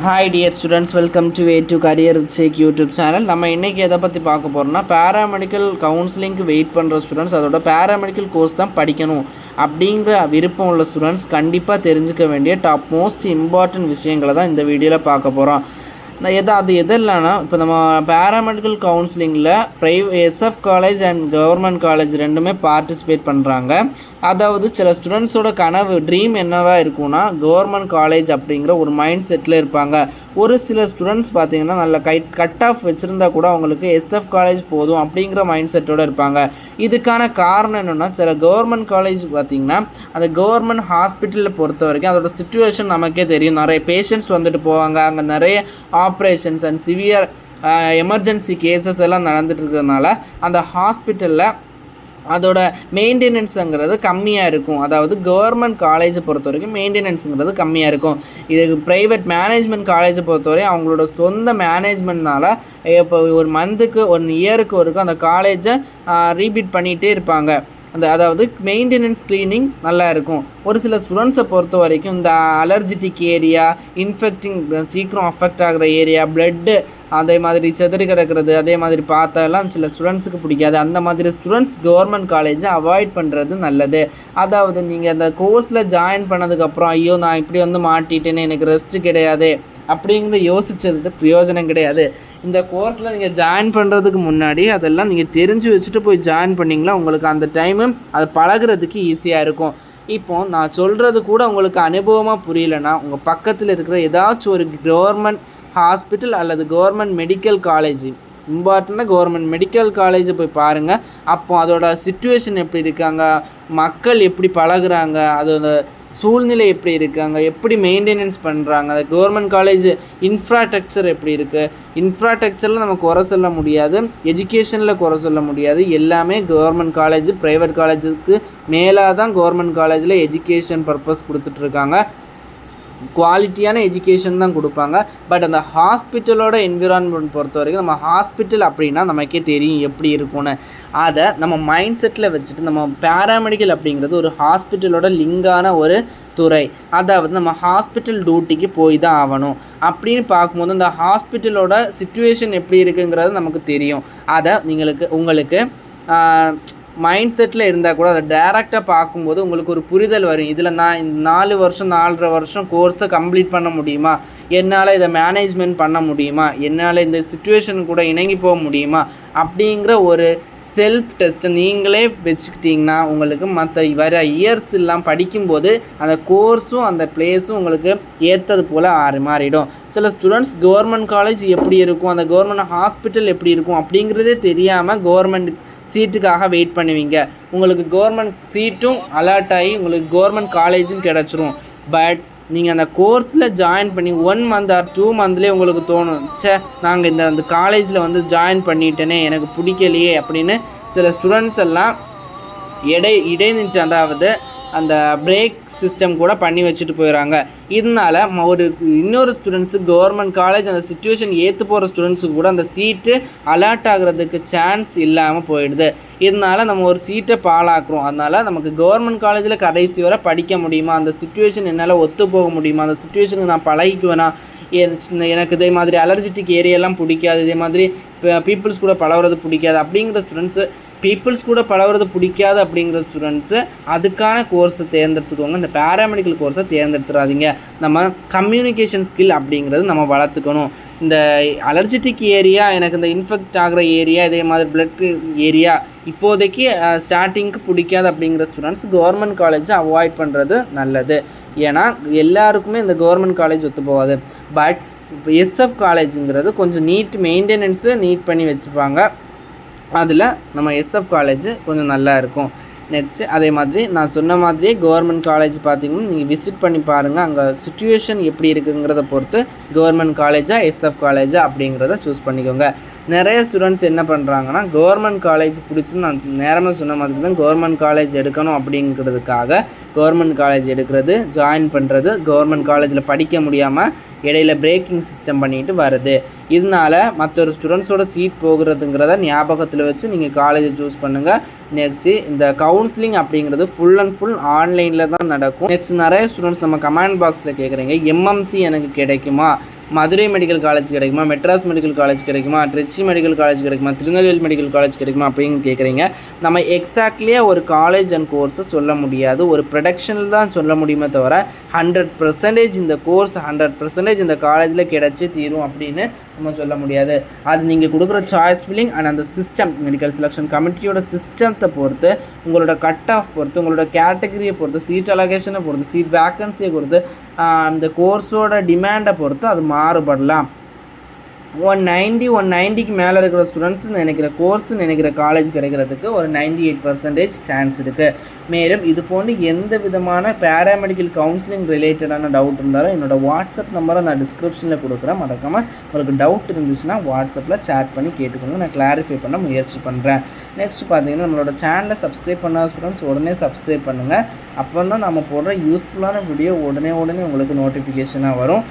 Hi dear students, welcome to way to career check YouTube channel. நம்ம இன்றைக்கி எதை பற்றி பார்க்க போகிறோம்னா, பேராமெடிக்கல் கவுன்சிலிங்க்கு வெயிட் பண்ணுற ஸ்டூடெண்ட்ஸ், அதோட பேராமெடிக்கல் கோர்ஸ் தான் படிக்கணும் அப்படிங்கிற விருப்பம் உள்ள ஸ்டூடெண்ட்ஸ் கண்டிப்பாக தெரிஞ்சுக்க வேண்டிய டாப் மோஸ்ட் இம்பார்ட்டன்ட் விஷயங்களை தான் இந்த வீடியோவில் பார்க்க போகிறோம். அது எது இல்லைன்னா, இப்போ நம்ம பேராமெடிக்கல் கவுன்சிலிங்கில் SF college and government college ரெண்டுமே பார்ட்டிசிபேட் பண்ணுறாங்க. அதாவது சில ஸ்டூடெண்ட்ஸோட கனவு ட்ரீம் என்னவாக இருக்கும்னா, கவர்மெண்ட் காலேஜ் அப்படிங்கிற ஒரு மைண்ட் செட்டில் இருப்பாங்க. ஒரு சில ஸ்டூடெண்ட்ஸ் பார்த்திங்கன்னா நல்ல கட் ஆஃப் வச்சுருந்தா கூட அவங்களுக்கு எஸ்எஃப் காலேஜ் போதும் அப்படிங்கிற மைண்ட் செட்டோடு இருப்பாங்க. இதுக்கான காரணம் என்னென்னா, சில கவர்மெண்ட் காலேஜ் பார்த்திங்கன்னா அந்த கவர்மெண்ட் ஹாஸ்பிட்டலில் பொறுத்த வரைக்கும் அதோட சிச்சுவேஷன் நமக்கே தெரியும். நிறைய பேஷண்ட்ஸ் வந்துட்டு போவாங்க, அங்கே நிறைய operations and severe emergency cases எல்லாம் நடந்துட்டு இருக்கிறதுனால அந்த ஹாஸ்பிட்டலில் அதோட மெயின்டெனன்ஸுங்கிறது கம்மியாக இருக்கும். அதாவது கவர்மெண்ட் காலேஜை பொறுத்த வரைக்கும் மெயின்டெனன்ஸுங்கிறது கம்மியாக இருக்கும். இது ப்ரைவேட் மேனேஜ்மெண்ட் காலேஜை பொறுத்தவரை அவங்களோட சொந்த மேனேஜ்மெண்ட்னால இப்போ ஒரு மந்த்துக்கு 1 இயருக்கு ஒருக்கும் அந்த காலேஜை ரீபீட் பண்ணிகிட்டே இருப்பாங்க. அதாவது மெயின்டெனன்ஸ் க்ளீனிங் நல்லா இருக்கும். ஒரு சில ஸ்டூடெண்ட்ஸை பொறுத்த வரைக்கும் இந்த அலர்ஜிட்டிக் ஏரியா, இன்ஃபெக்டிங் சீக்கிரம் அஃபெக்ட் ஆகிற ஏரியா, பிளட்டு அதே மாதிரி செதறி கிடக்கிறது அதே மாதிரி பார்த்தாலாம் சில ஸ்டூடெண்ட்ஸுக்கு பிடிக்காது. அந்த மாதிரி ஸ்டூடெண்ட்ஸ் கவர்மெண்ட் காலேஜை அவாய்ட் பண்ணுறது நல்லது. அதாவது நீங்கள் அந்த கோர்ஸில் ஜாயின் பண்ணதுக்கப்புறம் ஐயோ நான் இப்படி வந்து மாட்டிட்டேன்னு எனக்கு ரெஸ்ட்டு கிடையாது அப்படிங்கிற யோசித்ததுக்கு பிரயோஜனம் கிடையாது. இந்த கோர்ஸில் நீங்கள் ஜாயின் பண்ணுறதுக்கு முன்னாடி அதெல்லாம் நீங்கள் தெரிஞ்சு வச்சுட்டு போய் ஜாயின் பண்ணிங்களா உங்களுக்கு அந்த டைமு அது பழகிறதுக்கு ஈஸியாக இருக்கும். இப்போது நான் சொல்கிறது கூட உங்களுக்கு அனுபவமாக புரியலைன்னா, உங்கள் பக்கத்தில் இருக்கிற ஏதாச்சும் ஒரு கவர்மெண்ட் ஹாஸ்பிட்டல் அல்லது கவர்மெண்ட் மெடிக்கல் காலேஜ், இம்பார்ட்டண்ட்டாக கவர்மெண்ட் மெடிக்கல் காலேஜை போய் பாருங்கள். அப்போது அதோட சிச்சுவேஷன் எப்படி இருக்காங்க, மக்கள் எப்படி பழகுறாங்க, அதோட சூழ்நிலை எப்படி இருக்காங்க, எப்படி மெயின்டெனன்ஸ் பண்ணுறாங்க, அந்த கவர்மெண்ட் காலேஜ் இன்ஃப்ராஸ்ட்ரக்சர் எப்படி இருக்குது. இன்ஃப்ராஸ்ட்ரக்சரில் நம்ம குறை சொல்ல முடியாது, எஜுகேஷனில் குறை சொல்ல முடியாது. எல்லாமே கவர்மெண்ட் காலேஜ் ப்ரைவேட் காலேஜுக்கு மேலாக தான் கவர்மெண்ட் காலேஜில் எஜுகேஷன் பர்பஸ் கொடுத்துட்ருக்காங்க. குவாலிட்டியான எஜுகேஷன் தான் கொடுப்பாங்க. பட் அந்த ஹாஸ்பிட்டலோட என்விரான்மெண்ட் பொறுத்த வரைக்கும், நம்ம ஹாஸ்பிட்டல் அப்படின்னா நமக்கே தெரியும் எப்படி இருக்கும்னு. அதை நம்ம மைண்ட் செட்டில் வச்சுட்டு நம்ம பேராமெடிக்கல் அப்படிங்கிறது ஒரு ஹாஸ்பிட்டலோட லிங்கான ஒரு துறை. அதாவது நம்ம ஹாஸ்பிட்டல் டியூட்டிக்கு போய் தான் ஆகணும். அப்படின்னு பார்க்கும்போது அந்த ஹாஸ்பிட்டலோட சிச்சுவேஷன் எப்படி இருக்குங்கிறது நமக்கு தெரியும். அதை உங்களுக்கு மைண்ட் செட்டில் இருந்தால் கூட அதை டைரெக்டாக பார்க்கும்போது உங்களுக்கு ஒரு புரிதல் வரும். இதில் நான் இந்த 4 வருஷம் 4.5 வருஷம் கோர்ஸை கம்ப்ளீட் பண்ண முடியுமா, என்னால் இதை மேனேஜ்மெண்ட் பண்ண முடியுமா, என்னால் இந்த சிச்சுவேஷன் கூட இணங்கி போக முடியுமா அப்படிங்கிற ஒரு செல்ஃப் டெஸ்ட்டை நீங்களே வச்சுக்கிட்டிங்கன்னா உங்களுக்கு மற்ற வர இயர்ஸ் எல்லாம் படிக்கும்போது அந்த கோர்ஸும் அந்த பிளேஸும் உங்களுக்கு ஏற்றது போல் மாறிடும். சில ஸ்டூடெண்ட்ஸ் கவர்மெண்ட் காலேஜ் எப்படி இருக்கும், அந்த கவர்மெண்ட் ஹாஸ்பிட்டல் எப்படி இருக்கும் அப்படிங்கிறதே தெரியாமல் கவர்மெண்ட் சீட்டுக்காக வெயிட் பண்ணுவீங்க. உங்களுக்கு கவர்மெண்ட் சீட்டும் அலாட் ஆகி உங்களுக்கு கவர்மெண்ட் காலேஜும் கிடச்சிரும். பட் நீங்கள் அந்த கோர்ஸில் ஜாயின் பண்ணி 1 மந்த் ஆர் 2 மந்த்லேயே உங்களுக்கு தோணும், நாங்கள் அந்த காலேஜில் வந்து ஜாயின் பண்ணிட்டேனே எனக்கு பிடிக்கலையே அப்படின்னு சில ஸ்டூடெண்ட்ஸ் எல்லாம் இடைநிட்டு அதாவது அந்த பிரேக் சிஸ்டம் கூட பண்ணி வச்சுட்டு போயிடறாங்க. இதனால் இன்னொரு ஸ்டூடெண்ட்ஸு கவர்மெண்ட் காலேஜ் அந்த சிச்சுவேஷன் ஏற்று போகிற ஸ்டூடெண்ட்ஸுக்கு கூட அந்த சீட்டு அலாட் ஆகிறதுக்கு சான்ஸ் இல்லாமல் போயிடுது. இதனால் நம்ம ஒரு சீட்டை பாழாக்குறோம். அதனால் நமக்கு கவர்மெண்ட் காலேஜில் கடைசி வரை படிக்க முடியுமா, அந்த சிச்சுவேஷன் என்னால் ஒத்து போக முடியுமா, அந்த சிச்சுவேஷனுக்கு நான் பழகிக்குவேனா, எனக்கு இதே மாதிரி அலர்ஜிட்டிக் ஏரியாலாம் பிடிக்காது, இதே மாதிரி பீப்புள்ஸ் கூட பழகிறது பிடிக்காது அப்படிங்கிற ஸ்டூடெண்ட்ஸு, பீப்புள்ஸ் கூட பழகிறது பிடிக்காது அப்படிங்கிற ஸ்டூடெண்ட்ஸு அதுக்கான கோர்ஸை தேர்ந்தெடுத்துக்கோங்க. இந்த பேராமெடிக்கல் கோர்ஸை தேர்ந்தெடுத்துடாதீங்க. நம்ம கம்யூனிகேஷன் ஸ்கில் அப்படிங்கிறது நம்ம வளர்த்துக்கணும். இந்த அலர்ஜிட்டிக் ஏரியா, எனக்கு இந்த இன்ஃபெக்ட் ஆகிற ஏரியா, இதே மாதிரி பிளட் ஏரியா இப்போதைக்கு ஸ்டார்டிங்க்கு பிடிக்காது அப்படிங்கிற ஸ்டூடெண்ட்ஸ் கவர்மெண்ட் காலேஜை அவாய்ட் பண்ணுறது நல்லது. ஏன்னா எல்லாருக்குமே இந்த கவர்மெண்ட் காலேஜ் ஒத்து போகாது. பட் இப்போ எஸ்எஃப் காலேஜுங்கிறது கொஞ்சம் மெயின்டெனன்ஸு நீட் பண்ணி வச்சுப்பாங்க. அதில் நம்ம எஸ்எஃப் காலேஜ் கொஞ்சம் நல்லா இருக்கும். நெக்ஸ்ட்டு அதே மாதிரி நான் சொன்ன மாதிரியே கவர்மெண்ட் காலேஜ் பார்த்திங்கன்னா நீங்கள் விசிட் பண்ணி பாருங்கள். அங்கே சிச்சுவேஷன் எப்படி இருக்குங்கிறத பொறுத்து கவர்மெண்ட் காலேஜா எஸ்எஃப் காலேஜா அப்படிங்கிறத சூஸ் பண்ணிக்கோங்க. நிறைய ஸ்டூடெண்ட்ஸ் என்ன பண்ணுறாங்கன்னா, கவர்மெண்ட் காலேஜ் பிடிச்சி நான் நேரமாக சொன்ன மாதிரி தான் கவர்மெண்ட் காலேஜ் எடுக்கணும் அப்படிங்கிறதுக்காக கவர்மெண்ட் காலேஜ் எடுக்கிறது, ஜாயின் பண்ணுறது, கவர்மெண்ட் காலேஜில் படிக்க முடியாமல் இடையில பிரேக்கிங் சிஸ்டம் பண்ணிட்டு வருது. இதனால் மற்றொரு ஸ்டூடெண்ட்ஸோட சீட் போகிறதுங்கிறத ஞாபகத்தில் வச்சு நீங்கள் காலேஜை சூஸ் பண்ணுங்கள். நெக்ஸ்ட்டு இந்த கவுன்சிலிங் அப்படிங்கிறது ஃபுல் அண்ட் ஃபுல் ஆன்லைனில் தான் நடக்கும். நெக்ஸ்ட் நிறைய ஸ்டூடெண்ட்ஸ் நம்ம கமெண்ட் பாக்ஸில் கேட்குறீங்க, எம்எம்சி எனக்கு கிடைக்குமா, மதுரை மெடிக்கல் காலேஜ் கிடைக்குமா, மெட்ராஸ் மெடிக்கல் காலேஜ் கிடைக்குமா, திருச்சி மெடிக்கல் காலேஜ் கிடைக்குமா, திருநெல்வேலி மெடிக்கல் காலேஜ் கிடைக்குமா அப்படின்னு கேட்குறீங்க. நம்ம எக்ஸாக்ட்லியாக ஒரு காலேஜ் அண்ட் கோர்ஸை சொல்ல முடியாது. ஒரு ப்ரொடக்ஷனில் தான் சொல்ல முடியுமே தவிர 100% இந்த கோர்ஸ் 100% இந்த காலேஜில் கிடைச்சி தீரும் அப்படின்னு நம்ம சொல்ல முடியாது. அது நீங்கள் கொடுக்குற சாய்ஸ் ஃபில்லிங் அண்ட் அந்த சிஸ்டம், மெடிக்கல் செலெக்ஷன் கமிட்டியோட சிஸ்டத்தை பொறுத்து, உங்களோட கட் ஆஃப் பொறுத்து, உங்களோட கேட்டகரியை பொறுத்து, சீட் அலோகேஷனை பொறுத்து, சீட் வேக்கன்சியை பொறுத்து, அந்த கோர்ஸோட டிமாண்டை பொறுத்து அது மாறுபடலாம். 190க்கு மேலே இருக்கிற ஸ்டூடெண்ட்ஸ் நினைக்கிற கோர்ஸ் நினைக்கிற காலேஜ் கிடைக்கிறதுக்கு ஒரு 98% சான்ஸ் இருக்குது. மேலும் இது போன்று எந்த விதமான பேராமெடிக்கல் கவுன்சிலிங் ரிலேட்டடான டவுட் இருந்தாலும் என்னோடய வாட்ஸ்அப் நம்பரை நான் டிஸ்கிரிப்ஷனில் கொடுக்குறேன். மறக்காமல் உங்களுக்கு டவுட் இருந்துச்சுன்னா வாட்ஸ்அப்பில் சேட் பண்ணி கேட்டுக்கோங்க, நான் கிளாரிஃபை பண்ண முயற்சி பண்ணுறேன். நெக்ஸ்ட் பார்த்தீங்கன்னா நம்மளோட சேனலை சப்ஸ்கிரைப் பண்ணாத ஸ்டூடெண்ட்ஸ் உடனே சப்ஸ்கிரைப் பண்ணுங்கள். அப்போ தான் நம்ம போடுற யூஸ்ஃபுல்லான வீடியோ உடனே உங்களுக்கு நோட்டிஃபிகேஷனாக வரும்.